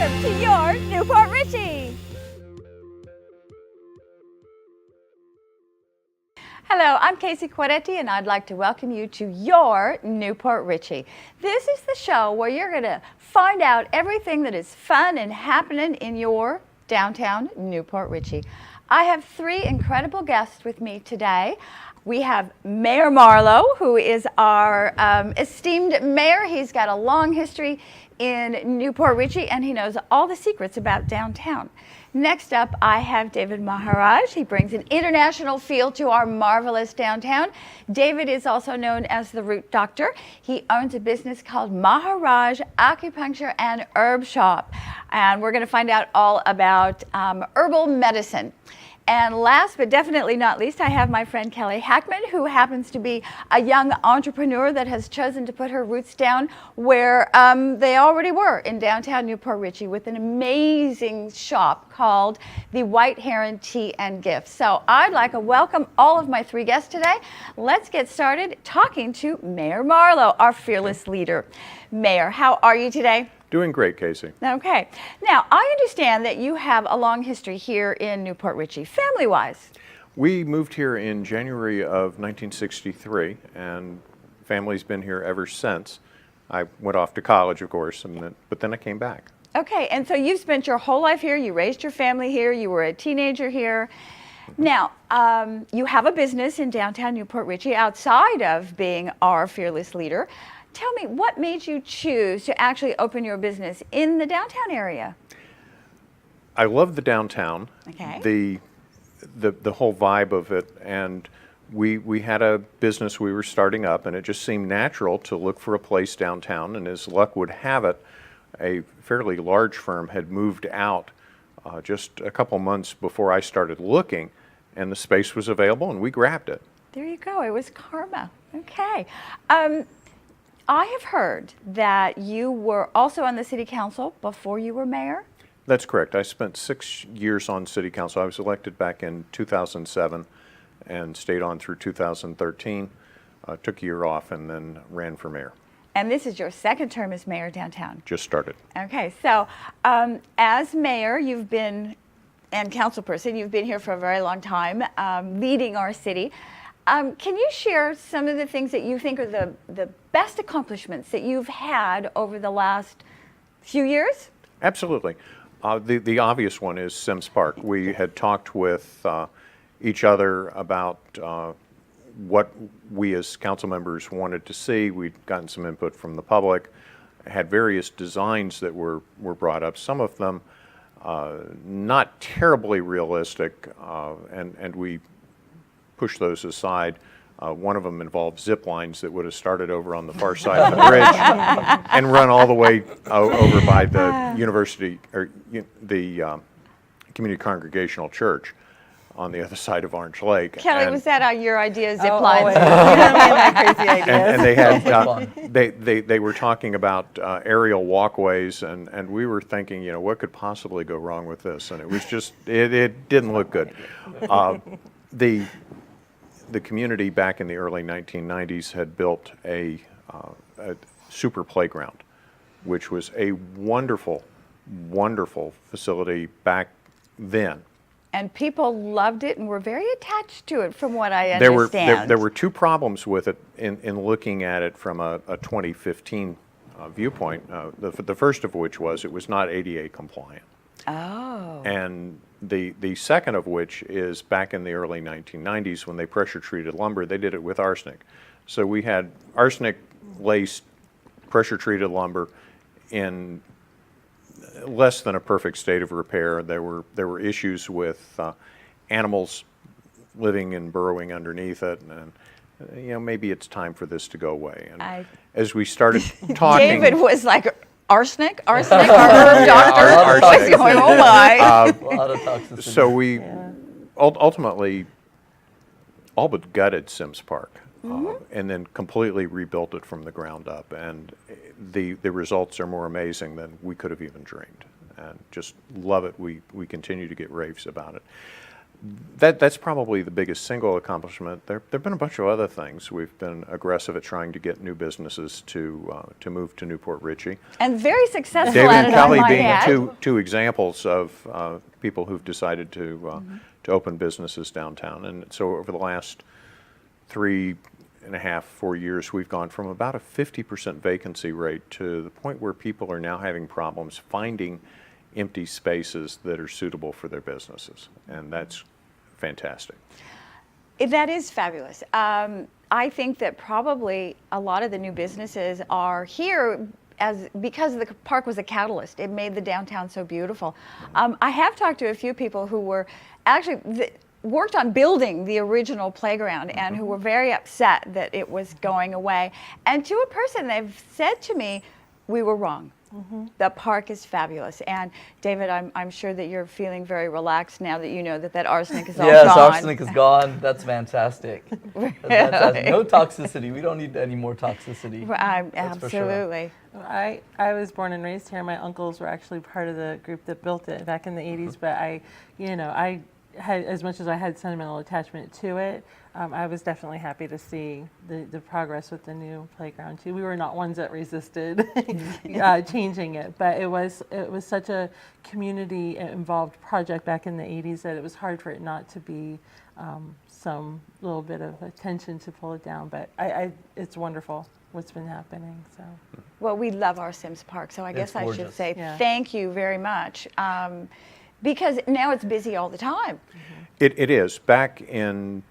Welcome to your Newport Richey. Hello, I'm Casey Quadetti, and I'd like to welcome you to your Newport Richey. This is the show where you're going to find out everything that is fun and happening in your downtown Newport Richey. I have three incredible guests with me today. We have Mayor Marlowe, who is our esteemed mayor. He's got a long history in Newport Richey, and he knows all the secrets about downtown. Next up, I have David Maharaj. He brings an international feel to our marvelous downtown. David is also known as the Root Doctor. He owns a business called Maharaj Acupuncture and Herb Shop. And we're going to find out all about herbal medicine. And last but definitely not least, I have my friend Kelly Hackman, who happens to be a young entrepreneur that has chosen to put her roots down where they already were, in downtown Newport Richey, with an amazing shop called the White Heron Tea and Gifts. So I'd like to welcome all of my three guests today. Let's get started talking to Mayor Marlowe, our fearless leader. Mayor, how are you today? Doing great, Casey. Okay. Now, I understand that you have a long history here in Newport Richey, family-wise. We moved here in January of 1963, and family's been here ever since. I went off to college, of course, but then I came back. Okay, and so you've spent your whole life here, you raised your family here, you were a teenager here. Now, you have a business in downtown Newport Richey outside of being our fearless leader. Tell me, what made you choose to actually open your business in the downtown area? I love the downtown, okay. the whole vibe of it, and we had a business we were starting up, and it just seemed natural to look for a place downtown, and as luck would have it, a fairly large firm had moved out just a couple months before I started looking, and the space was available, and we grabbed it. There you go. It was karma. Okay. I have heard that you were also on the city council before you were mayor. That's correct. I spent 6 years on city council. I was elected back in 2007 and stayed on through 2013, took a year off, and then ran for mayor. And this is your second term as mayor downtown. Just started. Okay, so as mayor, you've been, and councilperson, you've been here for a very long time, leading our city. Can you share some of the things that you think are the best accomplishments that you've had over the last few years? Absolutely. The obvious one is Sims Park. We had talked with each other about what we as council members wanted to see. We'd gotten some input from the public, had various designs that were brought up, some of them not terribly realistic, and we push those aside. One of them involved zip lines that would have started over on the far side of the bridge and run all the way over by the university, or the Community Congregational Church on the other side of Orange Lake. Kelly, was that your idea, zip lines? Crazy ideas. And they had they were talking about aerial walkways, and we were thinking, you know, what could possibly go wrong with this? And it was just, it didn't look good. The community back in the early 1990s had built a super playground, which was a wonderful, wonderful facility back then. And people loved it and were very attached to it, from what I understand. There were two problems with it in looking at it from a 2015 viewpoint. The first of which was it was not ADA compliant. Oh. And the second of which is back in the early 1990s when they pressure treated lumber, they did it with arsenic. So we had arsenic laced pressure treated lumber in less than a perfect state of repair. There were issues with animals living and burrowing underneath it, and you know, maybe it's time for this to go away. And as we started talking, David was like, arsenic, our herb doctor. What's going on? A lot of toxicity. So we ultimately all but gutted Sims Park, and then completely rebuilt it from the ground up. And the results are more amazing than we could have even dreamed. And just love it. We continue to get raves about it. That's probably the biggest single accomplishment. There've been a bunch of other things. We've been aggressive at trying to get new businesses to move to Newport Richey. And very successful David at and it, I Kelly might being add. two examples of people who've decided to open businesses downtown. And so over the last 3.5, 4 years, we've gone from about a 50% vacancy rate to the point where people are now having problems finding empty spaces that are suitable for their businesses. And that's fantastic. That is fabulous. I think that probably a lot of the new businesses are here because the park was a catalyst. It made the downtown so beautiful. I have talked to a few people who were actually worked on building the original playground and who were very upset that it was going away. And to a person, they've said to me, we were wrong. The park is fabulous. And David, I'm sure that you're feeling very relaxed now that you know that arsenic is all Yes, gone. arsenic is gone. That's fantastic. That's fantastic. No toxicity. We don't need any more toxicity. That's for sure. Absolutely. I was born and raised here. My uncles were actually part of the group that built it back in the 80s, but I had, as much as I had sentimental attachment to it, I was definitely happy to see the progress with the new playground too. We were not ones that resisted changing it, but it was such a community involved project back in the 80s that it was hard for it not to be some little bit of attention to pull it down. But it's wonderful what's been happening. So. Well, we love our Sims Park, so I It's guess I should gorgeous. say Yeah. thank you very much. Because now it's busy all the time. It is. Back in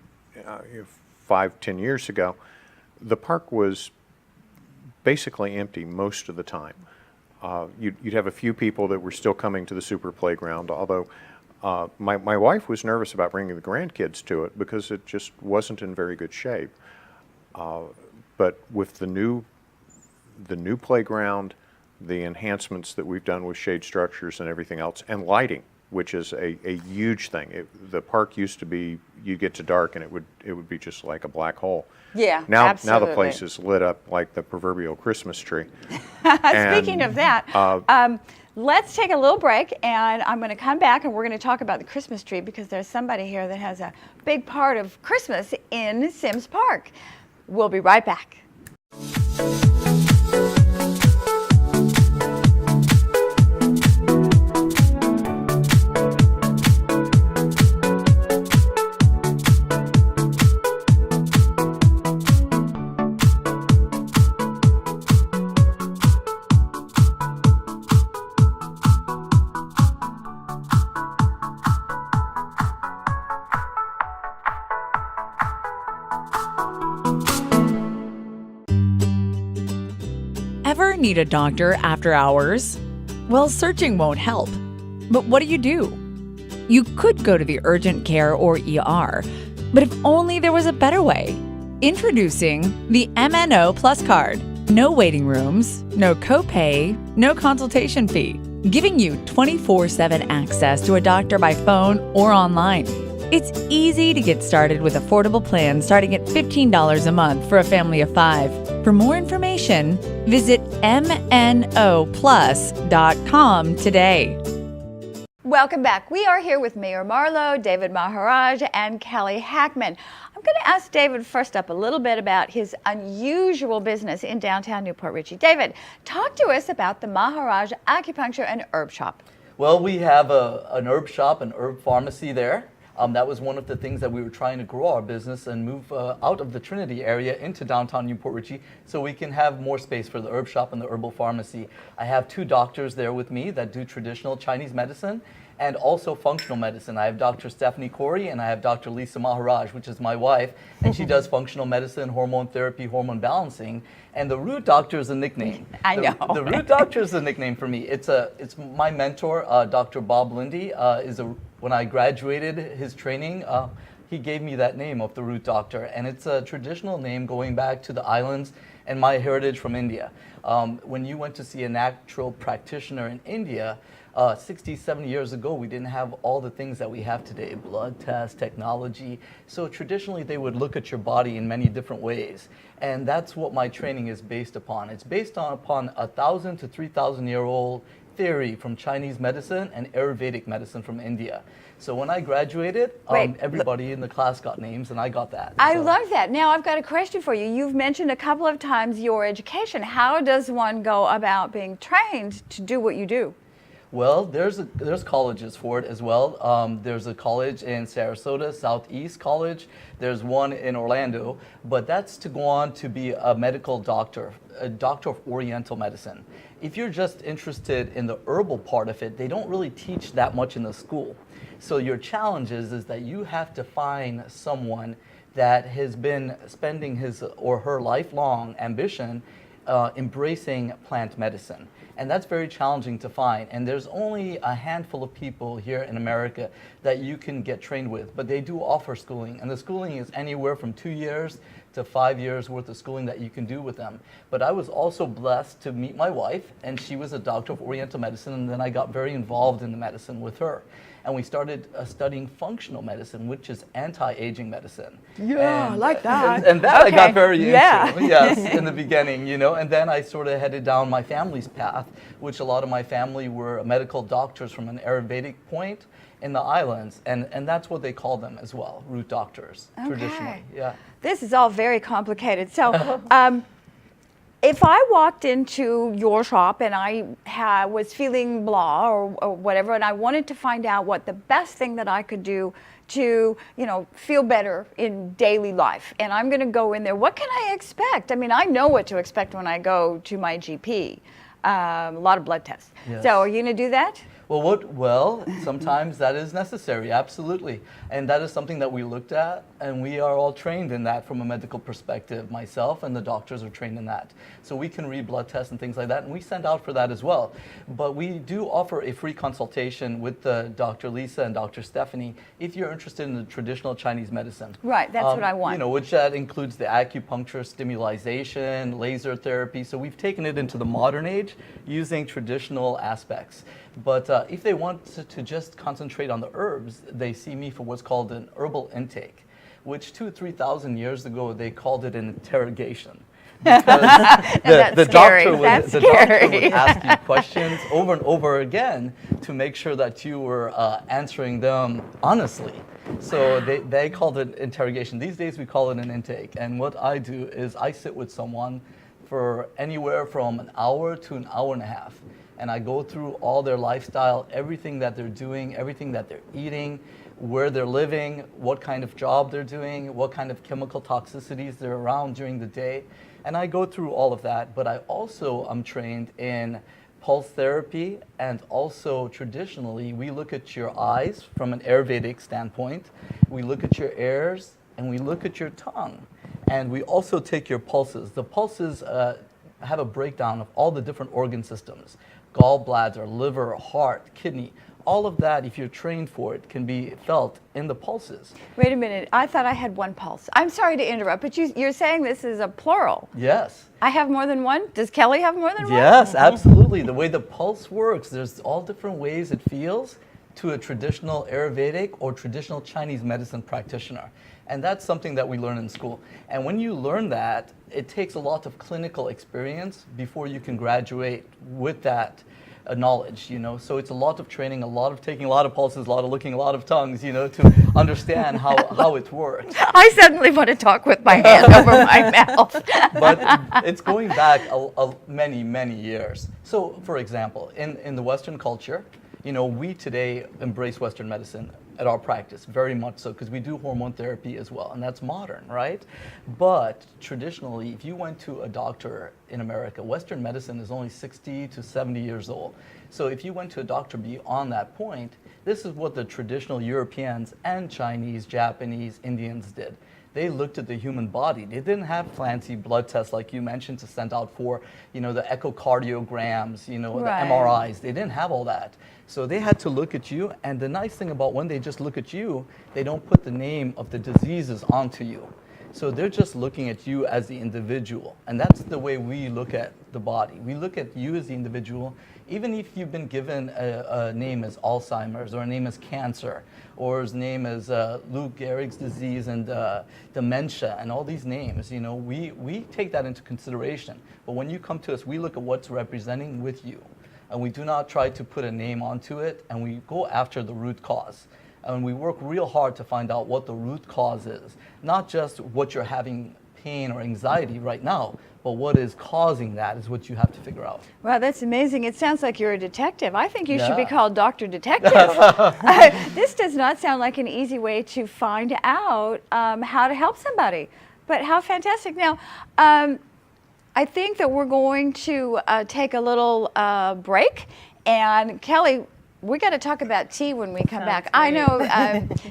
5, 10 years ago, the park was basically empty most of the time. You'd have a few people that were still coming to the super playground, although my wife was nervous about bringing the grandkids to it because it just wasn't in very good shape. But with the new playground, the enhancements that we've done with shade structures and everything else, and lighting, which is a huge thing. The park used to be, you get to dark and it would be just like a black hole. Yeah, Now absolutely. the place is lit up like the proverbial Christmas tree. Speaking of that, let's take a little break, and I'm going to come back and we're going to talk about the Christmas tree because there's somebody here that has a big part of Christmas in Sims Park. We'll be right back. Ever need a doctor after hours? Well, searching won't help. But what do? You could go to the urgent care or ER, but if only there was a better way. Introducing the MNO Plus card. No waiting rooms, no copay, no consultation fee, giving you 24/7 access to a doctor by phone or online. It's easy to get started with affordable plans starting at $15 a month for a family of 5. For more information, visit mnoplus.com today. Welcome back. We are here with Mayor Marlowe, David Maharaj, and Kelly Hackman. I'm going to ask David first up a little bit about his unusual business in downtown Newport Richey. David, talk to us about the Maharaj Acupuncture and Herb Shop. Well, we have an herb shop, an herb pharmacy there. That was one of the things that we were trying to grow our business and move out of the Trinity area into downtown Newport Richey so we can have more space for the herb shop and the herbal pharmacy. I have 2 doctors there with me that do traditional Chinese medicine and also functional medicine. I have Dr. Stephanie Corey and I have Dr. Lisa Maharaj, which is my wife, and she does functional medicine, hormone therapy, hormone balancing. And the Root Doctor is a nickname. I know. The Root Doctor is a nickname for me. It's my mentor, Dr. Bob Lindy, when I graduated his training, he gave me that name of the Root Doctor, and it's a traditional name going back to the islands and my heritage from India. When you went to see a natural practitioner in India, 60, 70 years ago, we didn't have all the things that we have today, blood tests, technology. So traditionally, they would look at your body in many different ways. And that's what my training is based upon. It's based upon 1,000 to 3,000 year old theory from Chinese medicine and Ayurvedic medicine from India. So when I graduated, Wait, everybody in the class got names, and I got that. I So- love that. Now I've got a question for you. You've mentioned a couple of times your education. How does one go about being trained to do what you do? Well, there's colleges for it as well. There's a college in Sarasota, Southeast College. There's one in Orlando, but that's to go on to be a medical doctor, a doctor of Oriental medicine. If you're just interested in the herbal part of it, they don't really teach that much in the school. So your challenge is that you have to find someone that has been spending his or her lifelong ambition embracing plant medicine. And that's very challenging to find. And there's only a handful of people here in America that you can get trained with, but they do offer schooling. And the schooling is anywhere from 2 years to 5 years worth of schooling that you can do with them. But I was also blessed to meet my wife, and she was a doctor of Oriental medicine, and then I got very involved in the medicine with her. And we started studying functional medicine, which is anti-aging medicine. Yeah, I like that. And that I Okay, got very yeah. into, yes, in the beginning, you know. And then I sort of headed down my family's path, which a lot of my family were medical doctors from an Ayurvedic point in the islands, and that's what they call them as well, root doctors, traditionally. Yeah. This is all very complicated. So, if I walked into your shop and I was feeling blah or whatever, and I wanted to find out what the best thing that I could do to, feel better in daily life, and I'm going to go in there, what can I expect? I mean, I know what to expect when I go to my GP. A lot of blood tests. Yes. So, are you going to do that? Well, sometimes that is necessary, absolutely. And that is something that we looked at, and we are all trained in that from a medical perspective. Myself and the doctors are trained in that. So we can read blood tests and things like that, and we send out for that as well. But we do offer a free consultation with Dr. Lisa and Dr. Stephanie if you're interested in the traditional Chinese medicine. Right, that's what I want. Which that includes the acupuncture, stimulation, laser therapy. So we've taken it into the modern age using traditional aspects. But if they want to just concentrate on the herbs, they see me for what's called an herbal intake, which 2,000 or 3,000 years ago they called it an interrogation. Because the doctor would ask you questions over and over again to make sure that you were answering them honestly. So they called it interrogation. These days we call it an intake. And what I do is I sit with someone for anywhere from an hour to an hour and a half. And I go through all their lifestyle, everything that they're doing, everything that they're eating, where they're living, what kind of job they're doing, what kind of chemical toxicities they're around during the day. And I go through all of that, but I also am trained in pulse therapy, and also traditionally we look at your eyes from an Ayurvedic standpoint, we look at your ears, and we look at your tongue. And we also take your pulses. The pulses have a breakdown of all the different organ systems. Gallbladder, liver, heart, kidney, all of that, if you're trained for it, can be felt in the pulses. Wait a minute, I thought I had one pulse. I'm sorry to interrupt, but you're saying this is a plural. Yes. I have more than one? Does Kelly have more than one? Yes, absolutely. The way the pulse works, there's all different ways it feels to a traditional Ayurvedic or traditional Chinese medicine practitioner. And that's something that we learn in school. And when you learn that, it takes a lot of clinical experience before you can graduate with that knowledge, So it's a lot of training, a lot of taking a lot of pulses, a lot of looking, a lot of tongues, to understand how it works. I suddenly want to talk with my hand over my mouth. But it's going back many, many years. So, for example, in the Western culture, we today embrace Western medicine at our practice, very much so, because we do hormone therapy as well, and that's modern, right? But traditionally, if you went to a doctor in America, Western medicine is only 60 to 70 years old. So if you went to a doctor beyond that point, this is what the traditional Europeans and Chinese, Japanese, Indians did. They looked at the human body. They didn't have fancy blood tests like you mentioned to send out for, the echocardiograms, the MRIs. They didn't have all that. So they had to look at you, and the nice thing about when they just look at you, they don't put the name of the diseases onto you. So they're just looking at you as the individual, and that's the way we look at the body. We look at you as the individual, even if you've been given a name as Alzheimer's, or a name as cancer, or his name as Lou Gehrig's disease and dementia, and all these names, we take that into consideration. But when you come to us, we look at what's representing with you. and we do not try to put a name onto it, and we go after the root cause. And we work real hard to find out what the root cause is, not just what you're having pain or anxiety right now, but what is causing that is what you have to figure out. Wow, that's amazing. It sounds like you're a detective. I think you should be Yeah. called Dr. Detective. This does not sound like an easy way to find out how to help somebody, but how fantastic. Now, I think that we're going to take a little break, and Kelly, we got to talk about tea when we come back. I know,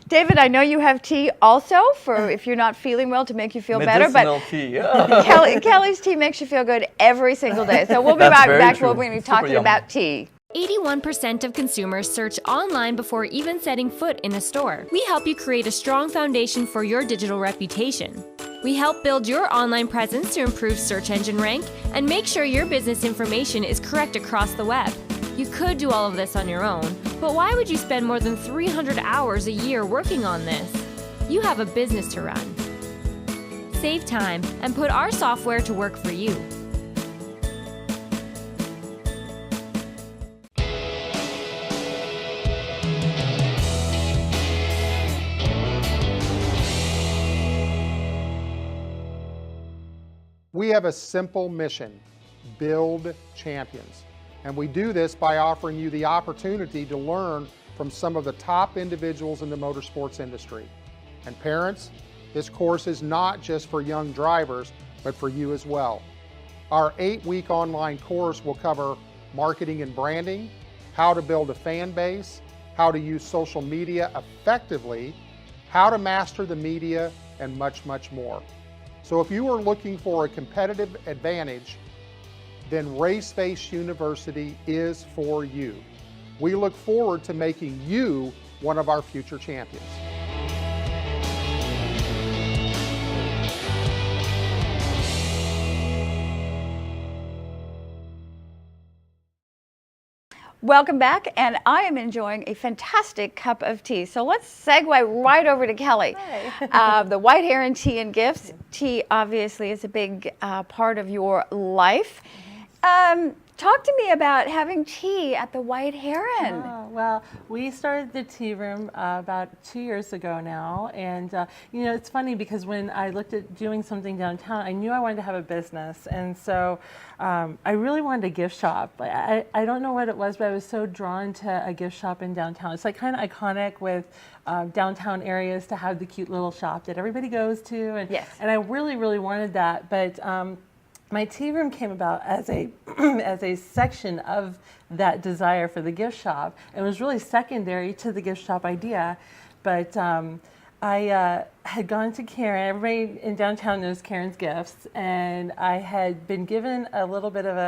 David, I know you have tea also for if you're not feeling well to make you feel better. Medicinal But tea. Kelly's tea makes you feel good every single day. So we'll be That's right very back. true. We'll be Super talking yummy. about tea. 81% of consumers search online before even setting foot in a store. We help you create a strong foundation for your digital reputation. We help build your online presence to improve search engine rank and make sure your business information is correct across the web. You could do all of this on your own, but why would you spend more than 300 hours a year working on this? You have a business to run. Save time and put our software to work for you. We have a simple mission: build champions. And we do this by offering you the opportunity to learn from some of the top individuals in the motorsports industry. And parents, this course is not just for young drivers, but for you as well. Our 8-week online course will cover marketing and branding, how to build a fan base, how to use social media effectively, how to master the media, and much, much more. So if you are looking for a competitive advantage, then Raceface University is for you. We look forward to making you one of our future champions. Welcome back, and I am enjoying a fantastic cup of tea. So let's segue right over to Kelly. The White Heron Tea and Gifts. Tea obviously is a big part of your life. Talk to me about having tea at the White Heron. Oh, well, we started the tea room about 2 years ago now, and you know, it's funny because when I looked at doing something downtown, I knew I wanted to have a business, and so I really wanted a gift shop. I don't know what it was, but I was so drawn to a gift shop in downtown. It's like kind of iconic with downtown areas to have the cute little shop that everybody goes to, and Yes. and I really, really wanted that, but. My tea room came about as a as a section of that desire for the gift shop, and was really secondary to the gift shop idea. But I had gone to Karen. Everybody in downtown knows Karen's Gifts, and I had been given a little bit of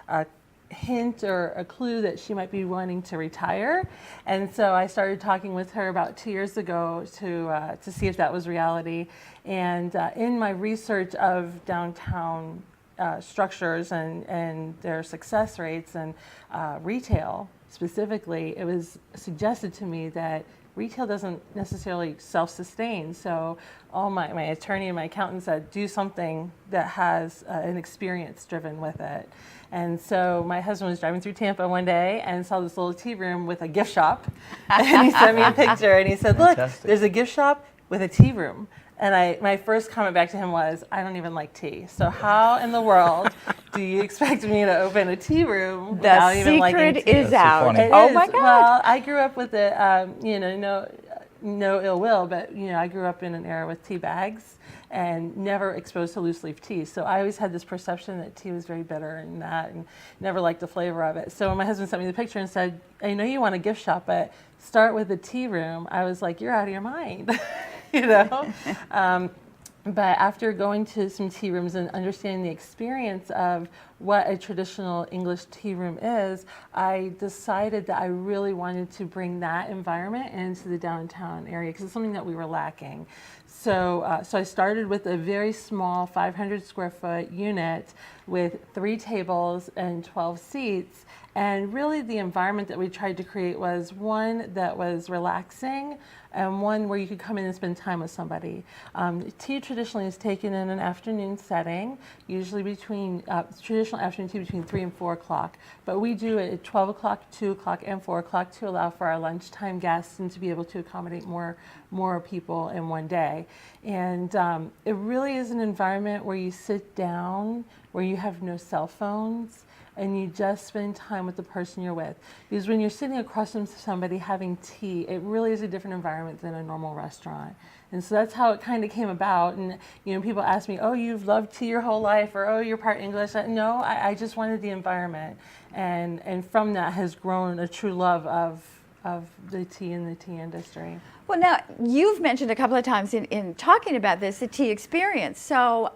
a hint or a clue that she might be wanting to retire, and so I started talking with her about 2 years ago to see if that was reality. And in my research of downtown structures and their success rates and retail specifically, it was suggested to me that retail doesn't necessarily self-sustain. So all my attorney and my accountant said, do something that has an experience driven with it. And so my husband was driving through Tampa one day and saw this little tea room with a gift shop. And he sent me a picture and he said, look, Fantastic. there's a gift shop with a tea room. And my first comment back to him was, I don't even like tea. So how in the world do you expect me to open a tea room without even liking tea? The secret is so out. funny. It Oh is. my God. Well, I grew up with it, you know, no ill will, but you know, I grew up in an era with tea bags and never exposed to loose leaf tea. So I always had this perception that tea was very bitter and that, and never liked the flavor of it. So when my husband sent me the picture and said, I know you want a gift shop, but start with a tea room, I was like, you're out of your mind, you know? But after going to some tea rooms and understanding the experience of what a traditional English tea room is, I decided that I really wanted to bring that environment into the downtown area because it's something that we were lacking. So, so I started with a very small 500 square foot unit with 3 tables and 12 seats. And really the environment that we tried to create was one that was relaxing and one where you could come in and spend time with somebody. Tea traditionally is taken in an afternoon setting, usually between, traditionally traditional afternoon tea between 3 and 4 o'clock, but we do it at 12 o'clock, 2 o'clock, and 4 o'clock to allow for our lunchtime guests and to be able to accommodate more people in one day. And it really is an environment where you sit down, where you have no cell phones, and you just spend time with the person you're with. Because when you're sitting across from somebody having tea, it really is a different environment than a normal restaurant. And so that's how it kind of came about. And people ask me, oh, you've loved tea your whole life, or oh, you're part English. No, I just wanted the environment. And from that has grown a true love of the tea and the tea industry. Well, now, you've mentioned a couple of times in talking about this, the tea experience. So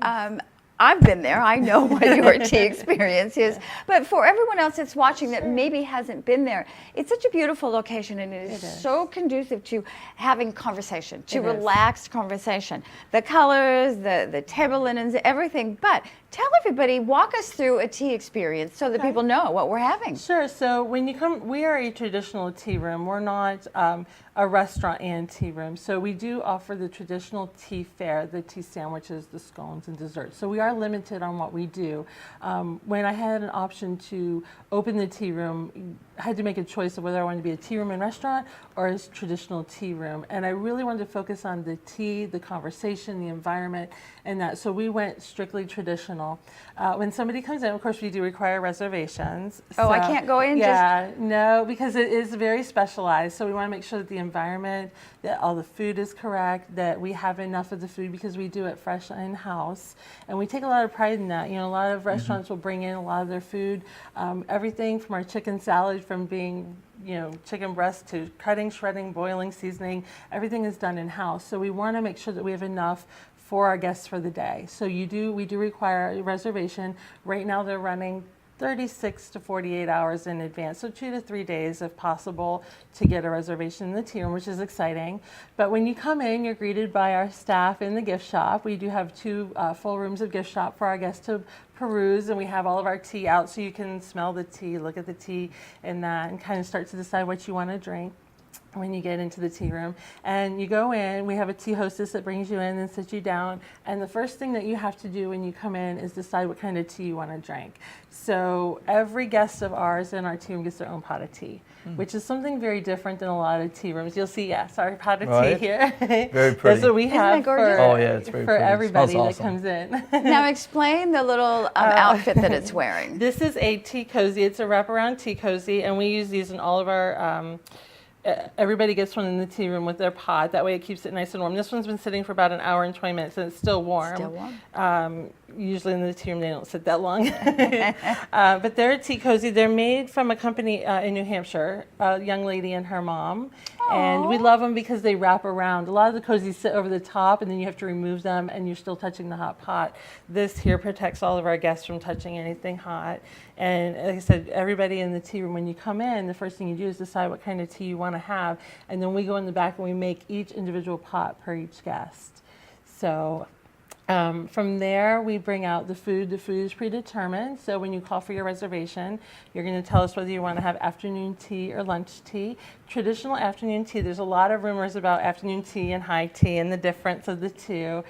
I've been there. I know what your tea experience is. But for everyone else that's watching that maybe hasn't been there, it's such a beautiful location, and it is so conducive to having conversation, to relaxed conversation. The colors, the table linens, everything. But tell everybody, walk us through a tea experience so that people know what we're having. Sure. So when you come, we are a traditional tea room. We're not a restaurant and tea room. So we do offer the traditional tea fare, the tea sandwiches, the scones, and desserts. So we are limited on what we do. When I had an option to open the tea room, I had to make a choice of whether I wanted to be a tea room and restaurant or a traditional tea room. And I really wanted to focus on the tea, the conversation, the environment, and that. So we went strictly traditional. When somebody comes in, of course, we do require reservations. Oh, so, I can't go in? Yeah, no, because it is very specialized. So we want to make sure that the environment, that all the food is correct, that we have enough of the food because we do it fresh in-house. And we take a lot of pride in that. A lot of restaurants will bring in a lot of their food, everything from our chicken salad, from being chicken breast to cutting, shredding, boiling, seasoning, everything is done in-house. So we want to make sure that we have enough for our guests for the day. So we do require a reservation. Right now they're running 36 to 48 hours in advance, so 2 to 3 days if possible to get a reservation in the tea room, which is exciting. But when you come in, you're greeted by our staff in the gift shop. We do have 2 full rooms of gift shop for our guests to peruse, and we have all of our tea out so you can smell the tea, look at the tea and that, and kind of start to decide what you want to drink when you get into the tea room. And you go in, we have a tea hostess that brings you in and sits you down, and the first thing that you have to do when you come in is decide what kind of tea you want to drink. So every guest of ours in our tea room gets their own pot of tea, which is something very different than a lot of tea rooms. You'll see, our pot of tea here. Very pretty. That's what we have it's very for pretty. everybody Smells that awesome. comes in. Now explain the little outfit that it's wearing. This is a tea cozy. It's a wraparound tea cozy, and we use these in all of our everybody gets one in the tea room with their pot. That way it keeps it nice and warm. This one's been sitting for about an hour and 20 minutes, and it's still warm. Still warm. Usually in the tea room they don't sit that long. But they're a tea cozy. They're made from a company in New Hampshire, a young lady and her mom. Aww. And we love them because they wrap around. A lot of the cozies sit over the top, and then you have to remove them, and you're still touching the hot pot. This here protects all of our guests from touching anything hot. And like I said, everybody in the tea room, when you come in, the first thing you do is decide what kind of tea you want to have. And then we go in the back and we make each individual pot per each guest. So from there, we bring out the food. The food is predetermined. So when you call for your reservation, you're going to tell us whether you want to have afternoon tea or lunch tea. Traditional afternoon tea, there's a lot of rumors about afternoon tea and high tea and the difference of the two.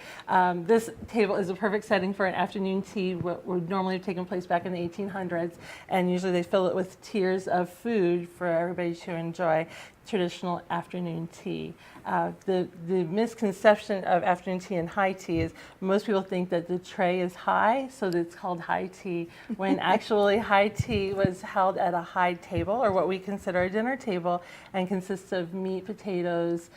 This table is a perfect setting for an afternoon tea, what would normally have taken place back in the 1800s. And usually they fill it with tiers of food for everybody to enjoy. Traditional afternoon tea. The misconception of afternoon tea and high tea is most people think that the tray is high, so that it's called high tea, when actually high tea was held at a high table, or what we consider a dinner table, and consists of meat, potatoes,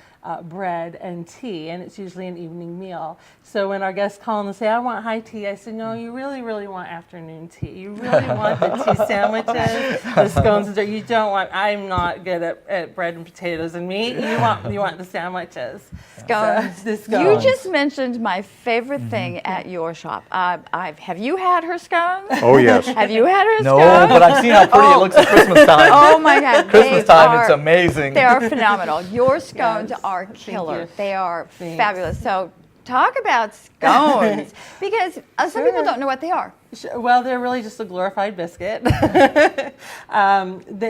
bread, and tea, and it's usually an evening meal. So when our guests call and say, I want high tea, I say, no, you really, really want afternoon tea. You really want the tea sandwiches, the scones, and you don't want, I'm not good at bread and potatoes and meat. You want the sandwiches. Scones. So, the scones. You just mentioned my favorite thing at your shop. Have you had her scones? Oh, yes. Have you had her No, scones? but I've seen how pretty it looks at Christmas time. Oh my God. Christmas time, it's amazing. They are phenomenal. Your scones are Thank killer. you. They are Thanks. fabulous. So talk about scones, because some people don't know what they are. Well, they're really just a glorified biscuit.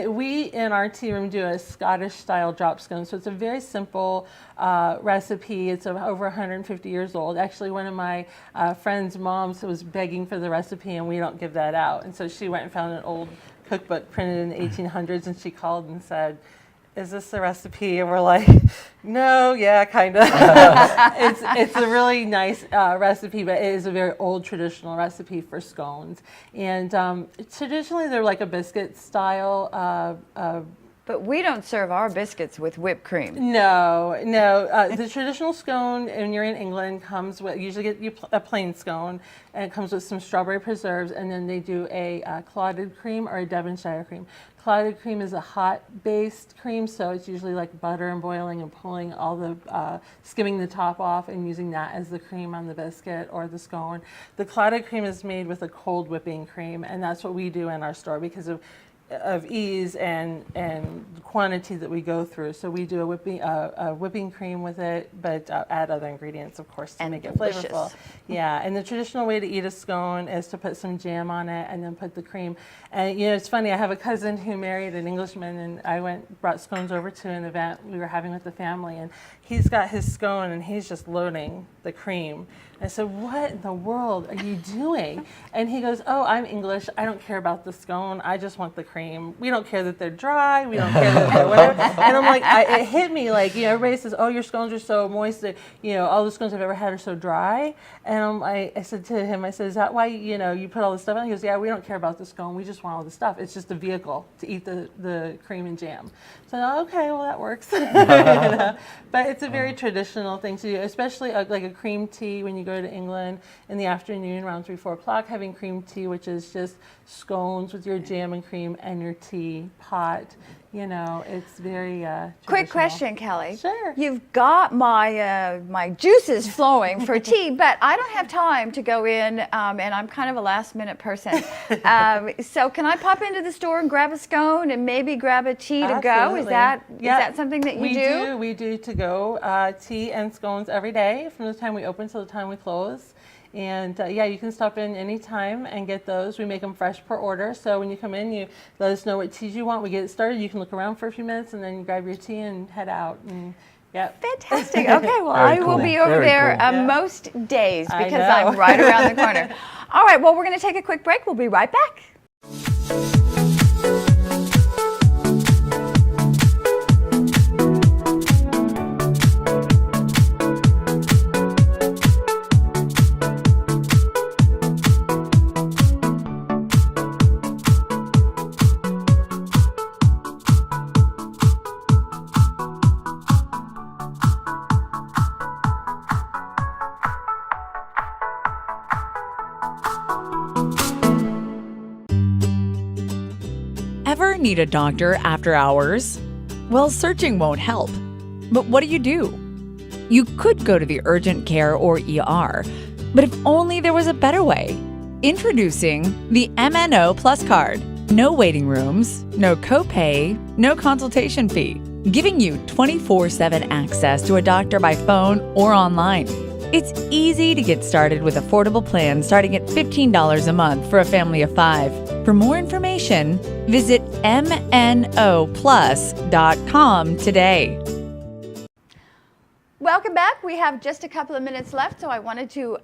We in our tea room do a Scottish style drop scone. So it's a very simple recipe. It's over 150 years old. Actually, one of my friend's moms was begging for the recipe, and we don't give that out. And so she went and found an old cookbook printed in the 1800s, and she called and said, "Is this the recipe?" And we're like, "No, yeah, kind of." It's a really nice recipe, but it is a very old traditional recipe for scones. And traditionally, they're like a biscuit style. But we don't serve our biscuits with whipped cream. No. The traditional scone, when you're in England, comes with, usually get you a plain scone, and it comes with some strawberry preserves, and then they do a clotted cream or a Devonshire cream. Clotted cream is a hot-based cream, so it's usually like butter and boiling and pulling all the, skimming the top off and using that as the cream on the biscuit or the scone. The clotted cream is made with a cold whipping cream, and that's what we do in our store because of ease and quantity that we go through. So we do a whipping cream with it, but add other ingredients, of course, to make it flavorful. Yeah, and the traditional way to eat a scone is to put some jam on it and then put the cream. And you know, it's funny, I have a cousin who married an Englishman, and I brought scones over to an event we were having with the family, and he's got his scone and he's just loading the cream. I said, "What in the world are you doing?" And he goes, "Oh, I'm English. I don't care about the scone. I just want the cream. We don't care that they're dry. We don't care that they're whatever." And I'm like, it hit me like, you know, everybody says, "Oh, your scones are so moist that, you know, all the scones I've ever had are so dry." And I said to him, I said, "Is that why, you know, you put all this stuff on?" He goes, "Yeah, we don't care about the scone. We just want all the stuff. It's just a vehicle to eat the cream and jam." So, okay, well, that works. You know? But it's a very traditional thing to do, especially like a cream tea when you go to England in the afternoon around 3, 4 o'clock, having cream tea, which is just scones with your jam and cream and your tea pot. You know, it's very Quick traditional. question, Kelly. Sure. You've got my my juices flowing for tea, but I don't have time to go in, and I'm kind of a last-minute person. So can I pop into the store and grab a scone and maybe grab a tea to go? Is that something that you do? We do to go tea and scones every day from the time we open till the time we close. And yeah, you can stop in anytime and get those. We make them fresh per order. So when you come in, you let us know what teas you want. We get it started. You can look around for a few minutes and then you grab your tea and head out. And, yep. Fantastic. Okay, well, I will be over there most days because I'm right around the corner. All right, well, we're going to take a quick break. We'll be right back. Ever need a doctor after hours? Well, searching won't help. But what do? You could go to the urgent care or ER, but if only there was a better way. Introducing the MNO Plus card. No waiting rooms, no copay, no consultation fee, giving you 24/7 access to a doctor by phone or online. It's easy to get started with affordable plans starting at $15 a month for a family of 5. For more information, visit mnoplus.com today. Welcome back. We have just a couple of minutes left, so I wanted to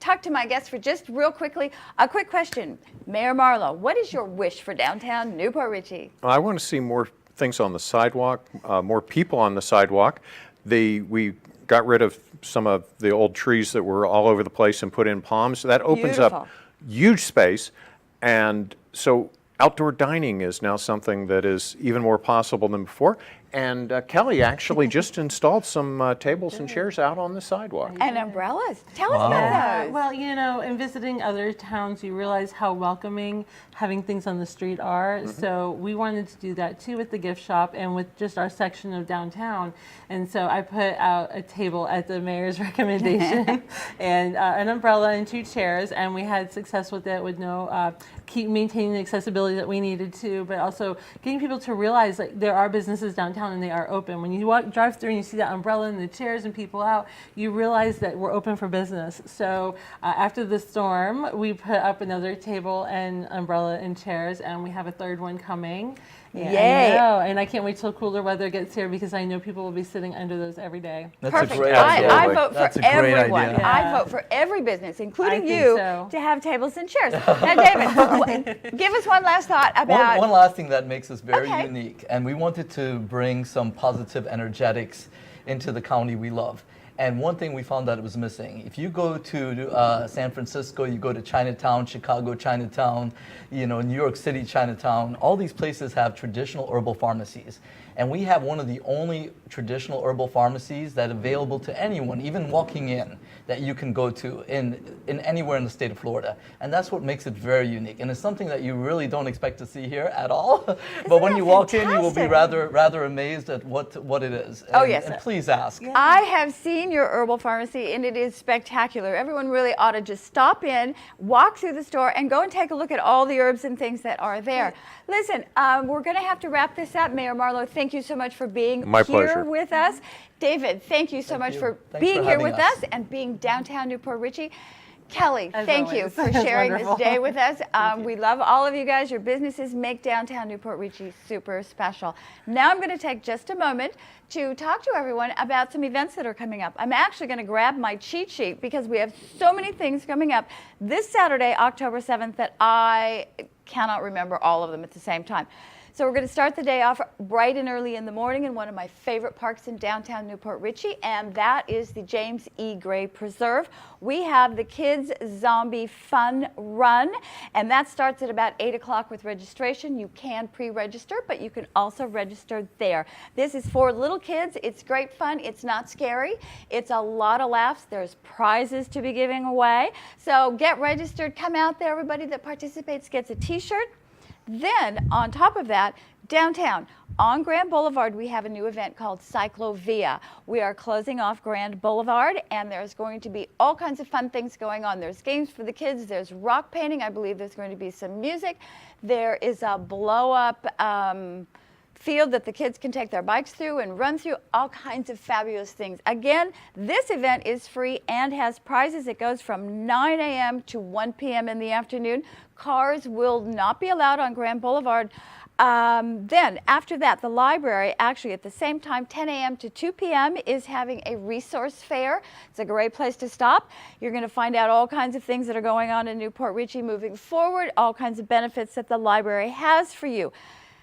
talk to my guests for just real quickly. A quick question. Mayor Marlowe, what is your wish for downtown Newport Richey? I want to see more things on the sidewalk, more people on the sidewalk. We got rid of some of the old trees that were all over the place and put in palms. That opens up huge space. And so outdoor dining is now something that is even more possible than before. And Kelly actually just installed some tables and chairs out on the sidewalk. And umbrellas. Tell us about those. Well, you know, in visiting other towns, you realize how welcoming having things on the street are. Mm-hmm. So we wanted to do that too with the gift shop and with just our section of downtown. And so I put out a table at the mayor's recommendation and an umbrella and 2 chairs. And we had success with it with keep maintaining the accessibility that we needed to, but also getting people to realize like there are businesses downtown downtown and they are open. When you drive through and you see that umbrella and the chairs and people out, you realize that we're open for business. So after the storm, we put up another table and umbrella and chairs, and we have a third one coming. Yay. I know, and I can't wait till cooler weather gets here because I know people will be sitting under those every day. That's Perfect. a great I idea. vote That's for a great everyone. idea. I vote for every business, including I think you, so. to have tables and chairs. Now, David, give us one last thought about... One last thing that makes us very Okay. unique, and we wanted to bring some positive energetics into the county we love. And one thing we found that it was missing. If you go to San Francisco, you go to Chinatown, Chicago Chinatown, New York City Chinatown, all these places have traditional herbal pharmacies. And we have one of the only traditional herbal pharmacies that available to anyone, even walking in, that you can go to in anywhere in the state of Florida. And that's what makes it very unique. And it's something that you really don't expect to see here at all. But when that you walk in, you will be fantastic? rather amazed at what it is. Oh, And- yes. And please ask. I have seen your herbal pharmacy, and it is spectacular. Everyone really ought to just stop in, walk through the store, and go and take a look at all the herbs and things that are there. Listen, we're going to have to wrap this up. Mayor Marlowe, thank you so much for being My here pleasure. with us. David, thank you so much you. for Thanks being for here having with us. us and being downtown Newport Richey. Kelly, As thank you always. for It's sharing wonderful. this day with us. We love all of you guys. Your businesses make downtown Newport Richey super special. Now I'm going to take just a moment to talk to everyone about some events that are coming up. I'm actually going to grab my cheat sheet because we have so many things coming up this Saturday, October 7th, that I cannot remember all of them at the same time. So we're going to start the day off bright and early in the morning in one of my favorite parks in downtown Newport Richey, and that is the James E. Gray Preserve. We have the Kids Zombie Fun Run, and that starts at about 8 o'clock with registration. You can pre-register, but you can also register there. This is for little kids. It's great fun. It's not scary. It's a lot of laughs. There's prizes to be giving away. So get registered. Come out there. Everybody that participates gets a t-shirt. Then, on top of that, downtown, on Grand Boulevard, we have a new event called Cyclovia. We are closing off Grand Boulevard, and there's going to be all kinds of fun things going on. There's games for the kids. There's rock painting. I believe there's going to be some music. There is a blow-up field that the kids can take their bikes through and run through, all kinds of fabulous things. Again, this event is free and has prizes. It goes from 9 a.m. to 1 p.m. in the afternoon. Cars will not be allowed on Grand Boulevard. Then after that, the library actually at the same time, 10 a.m. to 2 p.m. is having a resource fair. It's a great place to stop. You're going to find out all kinds of things that are going on in Newport Richey moving forward, all kinds of benefits that the library has for you.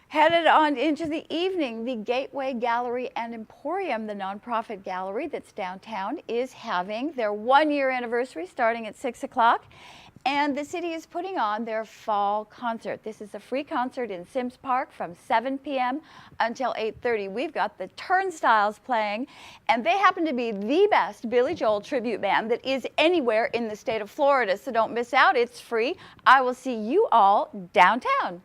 Headed on into the evening, the Gateway Gallery and Emporium, the nonprofit gallery that's downtown, is having their 1-year anniversary starting at 6 o'clock. And the city is putting on their fall concert. This is a free concert in Sims Park from 7 p.m. until 8:30. We've got the Turnstiles playing, and they happen to be the best Billy Joel tribute band that is anywhere in the state of Florida. So don't miss out. It's free. I will see you all downtown.